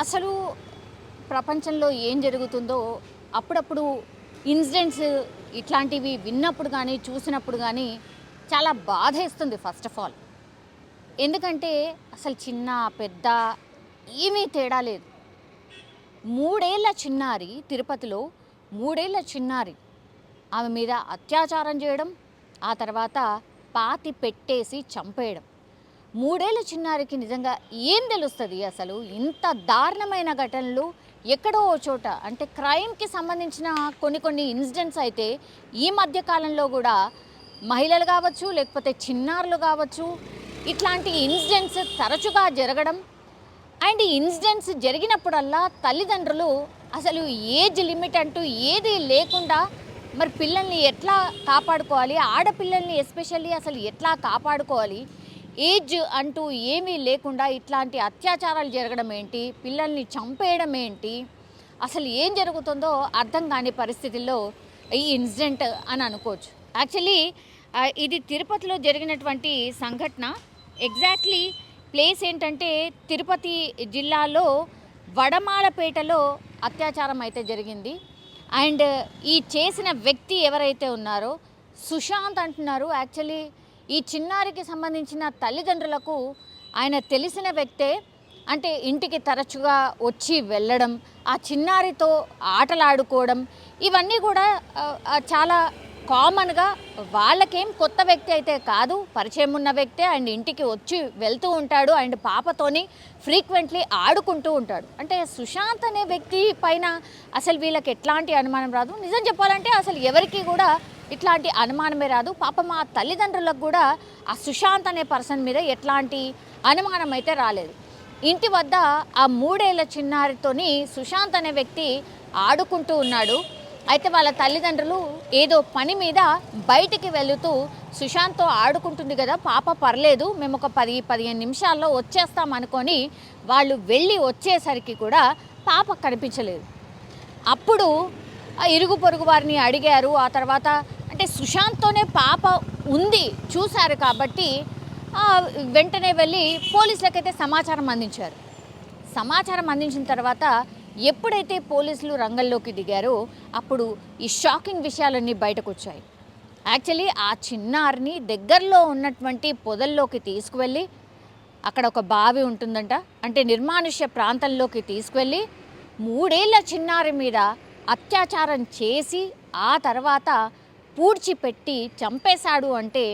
అసలు ప్రపంచంలో ఏం జరుగుతుందో అప్పుడప్పుడు ఇన్సిడెంట్స్ ఇట్లాంటివి విన్నప్పుడు కానీ చూసినప్పుడు కానీ చాలా బాధేస్తుంది ఫస్ట్ ఆఫ్ ఆల్. ఎందుకంటే అసలు చిన్న పెద్ద ఏమీ తేడా లేదు. మూడేళ్ల చిన్నారి తిరుపతిలో, మూడేళ్ల చిన్నారి ఆమె మీద అత్యాచారం చేయడం, ఆ తర్వాత పాతి పెట్టేసి చంపేయడం. మూడేళ్ల చిన్నారికి నిజంగా ఏం తెలుస్తుంది? అసలు ఇంత దారుణమైన ఘటనలు ఎక్కడో ఓ చోట అంటే క్రైమ్కి సంబంధించిన కొన్ని ఇన్సిడెంట్స్ అయితే ఈ మధ్య కాలంలో కూడా మహిళలు కావచ్చు, లేకపోతే చిన్నారులు కావచ్చు, ఇట్లాంటి ఇన్సిడెంట్స్ తరచుగా జరగడం. అండ్ ఈ ఇన్సిడెంట్స్ జరిగినప్పుడల్లా తల్లిదండ్రులు అసలు ఏజ్ లిమిట్ అంటూ ఏది లేకుండా మరి పిల్లల్ని ఎట్లా కాపాడుకోవాలి, ఆడపిల్లల్ని ఎస్పెషల్లీ అసలు ఎట్లా కాపాడుకోవాలి, ఏజ్ అంటూ ఏమీ లేకుండా ఇట్లాంటి అత్యాచారాలు జరగడం ఏంటి, పిల్లల్ని చంపేయడం ఏంటి, అసలు ఏం జరుగుతుందో అర్థం కాని పరిస్థితుల్లో ఈ ఇన్సిడెంట్ అని అనుకోవచ్చు. యాక్చువల్లీ ఇది తిరుపతిలో జరిగినటువంటి సంఘటన. ఎగ్జాక్ట్లీ ప్లేస్ ఏంటంటే తిరుపతి జిల్లాలో వడమాలపేటలో అత్యాచారం అయితే జరిగింది. అండ్ ఈ చేసిన వ్యక్తి ఎవరైతే ఉన్నారో సుశాంత్ అంటున్నారు. యాక్చువల్లీ ఈ చిన్నారికి సంబంధించిన తల్లిదండ్రులకు ఆయన తెలిసిన వ్యక్తే. అంటే ఇంటికి తరచుగా వచ్చి వెళ్ళడం, ఆ చిన్నారితో ఆటలాడుకోవడం, ఇవన్నీ కూడా చాలా కామన్గా, వాళ్ళకేం కొత్త వ్యక్తి అయితే కాదు, పరిచయం ఉన్న వ్యక్తే. అండ్ ఇంటికి వచ్చి వెళ్తూ ఉంటాడు అండ్ పాపతోని ఫ్రీక్వెంట్లీ ఆడుకుంటూ ఉంటాడు. అంటే సుశాంత్ అనే వ్యక్తి పైన అసలు వీళ్ళకి ఎట్లాంటి అనుమానం రాదు. నిజం చెప్పాలంటే అసలు ఎవరికి కూడా ఇట్లాంటి అనుమానమే రాదు. పాపం ఆ తల్లిదండ్రులకు కూడా ఆ సుశాంత్ అనే పర్సన్ మీద ఎట్లాంటి అనుమానం అయితే రాలేదు. ఇంటి వద్ద ఆ మూడేళ్ల చిన్నారితోని సుశాంత్ అనే వ్యక్తి ఆడుకుంటూ ఉన్నాడు. అయితే వాళ్ళ తల్లిదండ్రులు ఏదో పని మీద బయటికి వెళుతూ సుశాంత్తో ఆడుకుంటుంది కదా పాప, పర్లేదు, మేము ఒక 10-15 నిమిషాల్లో వచ్చేస్తాం అనుకొని వాళ్ళు వెళ్ళి వచ్చేసరికి కూడా పాప కనిపించలేదు. అప్పుడు ఇరుగు పొరుగు వారిని అడిగారు. ఆ తర్వాత అంటే సుశాంత్తోనే పాప ఉంది చూశారు కాబట్టి వెంటనే వెళ్ళి పోలీసులకైతే సమాచారం అందించారు. సమాచారం అందించిన తర్వాత ఎప్పుడైతే పోలీసులు రంగంలోకి దిగారో అప్పుడు ఈ షాకింగ్ విషయాలన్నీ బయటకు వచ్చాయి. యాక్చువల్లీ ఆ చిన్నారిని దగ్గరలో ఉన్నటువంటి పొదల్లోకి తీసుకువెళ్ళి, అక్కడ ఒక బావి ఉంటుందంట, అంటే నిర్మానుష్య ప్రాంతంలోకి తీసుకువెళ్ళి మూడేళ్ల చిన్నారి మీద అత్యాచారం చేసి ఆ తర్వాత పూడ్చిపెట్టి చంపేశాడు. అంటే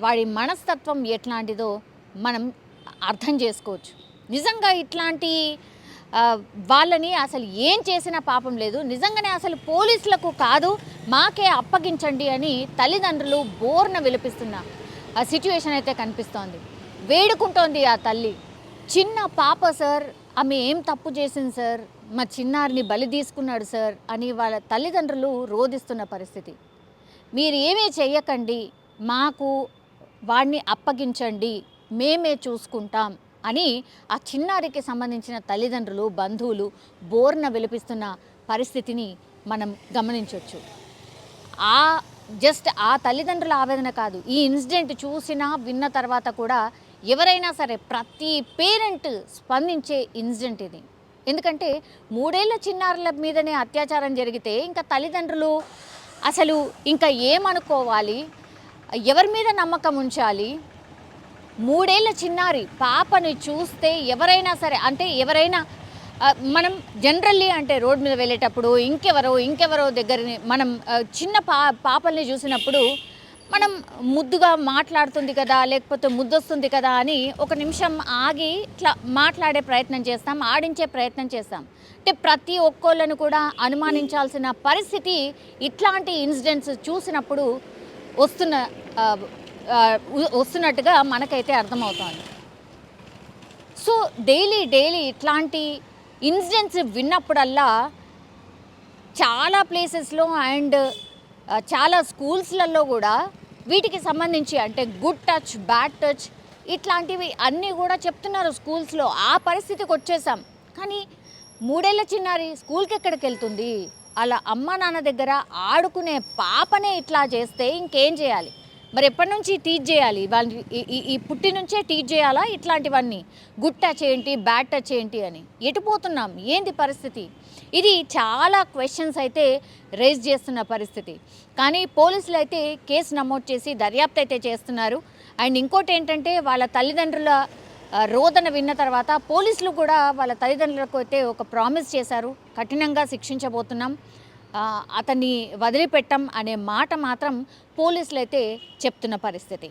వాడి మనస్తత్వం ఎట్లాంటిదో మనం అర్థం చేసుకోవచ్చు. నిజంగా ఇట్లాంటి వాళ్ళని అసలు ఏం చేసినా పాపం లేదు. నిజంగానే అసలు పోలీసులకు కాదు మాకే అప్పగించండి అని తల్లిదండ్రులు బోర్న విలపిస్తున్న ఆ సిచ్యువేషన్ అయితే కనిపిస్తోంది. వేడుకుంటోంది ఆ తల్లి. చిన్న పాప సార్, ఆమె ఏం తప్పు చేసింది సార్, మా చిన్నారిని బలి తీసుకున్నాడు సార్ అని వాళ్ళ తల్లిదండ్రులు రోధిస్తున్న పరిస్థితి. మీరు ఏమీ చెయ్యకండి, మాకు వాడిని అప్పగించండి, మేమే చూసుకుంటాం అని ఆ చిన్నారికి సంబంధించిన తల్లిదండ్రులు, బంధువులు బోర్న విలపిస్తున్న పరిస్థితిని మనం గమనించవచ్చు. జస్ట్ ఆ తల్లిదండ్రుల ఆవేదన కాదు, ఈ ఇన్సిడెంట్ చూసినా విన్న తర్వాత కూడా ఎవరైనా సరే ప్రతి పేరెంట్ స్పందించే ఇన్సిడెంట్ ఇది. ఎందుకంటే మూడేళ్ల చిన్నారుల మీదనే అత్యాచారం జరిగితే ఇంకా తల్లిదండ్రులు అసలు ఇంకా ఏమనుకోవాలి, ఎవరి మీద నమ్మకం ఉంచాలి? మూడేళ్ల చిన్నారి పాపని చూస్తే ఎవరైనా సరే, అంటే ఎవరైనా మనం జనరల్లీ అంటే రోడ్ మీద వెళ్ళేటప్పుడు ఇంకెవరో దగ్గరని మనం చిన్న పాపల్ని చూసినప్పుడు మనం ముద్దుగా మాట్లాడుతుంది కదా, లేకపోతే ముద్దొస్తుంది కదా అని ఒక నిమిషం ఆగి ఇట్లా మాట్లాడే ప్రయత్నం చేస్తాం, ఆడించే ప్రయత్నం చేస్తాం. అంటే ప్రతి ఒక్కళ్ళను కూడా అనుమానించాల్సిన పరిస్థితి ఇట్లాంటి ఇన్సిడెంట్స్ చూసినప్పుడు వస్తున్నట్టుగా మనకైతే అర్థమవుతోంది. సో డైలీ ఇట్లాంటి ఇన్సిడెంట్స్ విన్నప్పుడల్లా చాలా ప్లేసెస్లో అండ్ చాలా స్కూల్స్లలో కూడా వీటికి సంబంధించి అంటే గుడ్ టచ్, బ్యాడ్ టచ్ ఇట్లాంటివి అన్నీ కూడా చెప్తున్నారు స్కూల్స్లో. ఆ పరిస్థితికి వచ్చేసాం. కానీ మూడేళ్ల చిన్నారి స్కూల్కి ఎక్కడికి వెళ్తుంది? అలా అమ్మ నాన్న దగ్గర ఆడుకునే పాపనే ఇట్లా చేస్తే ఇంకేం చేయాలి? మరి ఎప్పటి నుంచి టీచ్ చేయాలి వాళ్ళని? ఈ పుట్టి నుంచే టీచ్ చేయాలా ఇట్లాంటివన్నీ? గుడ్ టచ్ ఏంటి, బ్యాడ్ టచ్ ఏంటి అని? ఎటుపోతున్నాం, ఏంది పరిస్థితి? ఇది చాలా క్వశ్చన్స్ అయితే రేజ్ చేస్తున్న పరిస్థితి. కానీ పోలీసులు అయితే కేసు నమోదు చేసి దర్యాప్తు అయితే చేస్తున్నారు. అండ్ ఇంకోటి ఏంటంటే వాళ్ళ తల్లిదండ్రుల రోదన విన్న తర్వాత పోలీసులు కూడా వాళ్ళ తల్లిదండ్రులకు అయితే ఒక ప్రామిస్ చేశారు, కఠినంగా శిక్షించబోతున్నాం, అతన్ని వదిలిపెట్టం అనే మాట మాత్రం పోలీసులు అయితే చెప్తున్న పరిస్థితి.